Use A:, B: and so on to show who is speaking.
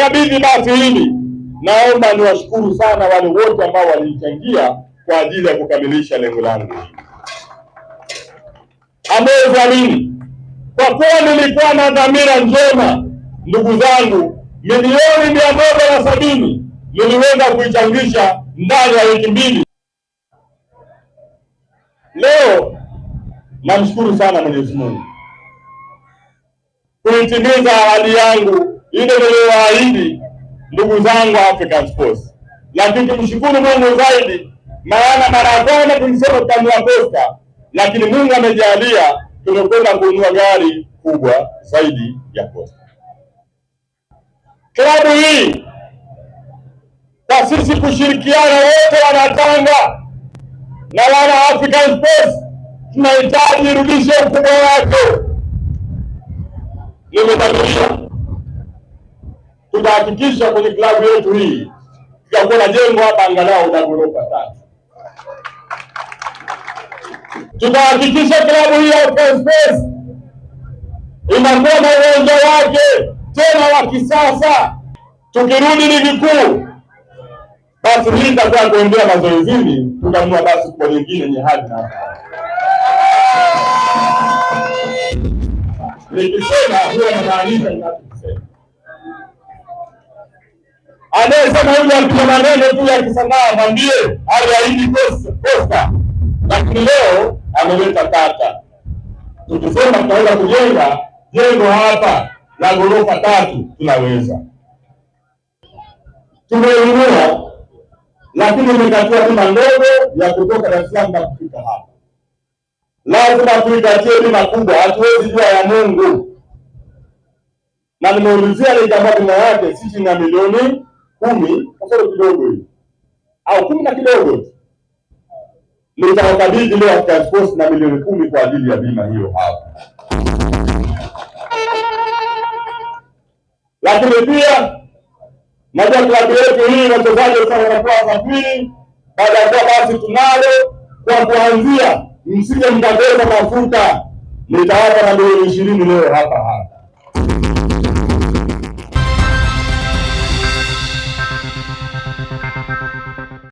A: kukabidhi basi hili, naomba niwashukuru sana wale wote ambao walichangia kwa ajili ya kukamilisha lengo langu hili. Amezamini kwa kuwa nilikuwa na dhamira njema, ndugu zangu, milioni 170 niliweza kuichangisha ndani ya wiki mbili. Leo namshukuru sana Mwenyezi Mungu kuitimiza ahadi yangu ile niliyoahidi ndugu zangu African Sports. Lakini tumshukuru Mungu zaidi, maana mara ya kwanza tulisema tutanunua Costa, lakini Mungu amejalia tumekwenda kununua gari kubwa zaidi ya Costa. Klabu hii kwa sisi kushirikiana wote Wanatanga na wana African Sports, tunahitaji irudishe ukubwa wake. Nimedhamiria tutahakikisha kwenye klabu yetu hii tutakuwa na jengo hapa angalau na ghorofa 3. Tutahakikisha klabu hii ya African Sports inakuwa na uwanja wake tena wa kisasa. Tukirudi ligi kuu, basi hii itakuwa kuendea mazoezini, tutanunua basi kwa nyingine yenye hadhi na nikisema huwa namaanisha ninachosema. Anayesema yule alikuwa maneno tu ya kisanaa, mwambie aliahidi Costa, lakini leo ameleta kata. Tukisema tunaweza kujenga jengo hapa la ghorofa 3, tunaweza. Tumeunua, lakini imekatia bima ndogo ya kutoka Dar es Salaam na kufika hapa. Lazima tuikatie bima kubwa, hatuwezi jua ya Mungu. Na nimeulizia ile jamaa bima yake si chini ya milioni 10 kasoro kidogo hivi, au 10 na kidogo tu. Nitawakabidhi leo African Sports na milioni 10 kwa ajili ya bima hiyo hapa. Lakini pia najua klabu yetu hii wachezaji sana wanakuwa wasafiri, baada ya kuwa basi tunalo kwa kuanzia, msije mkageza mafuta, nitawapa na milioni 20 leo hapa hapa.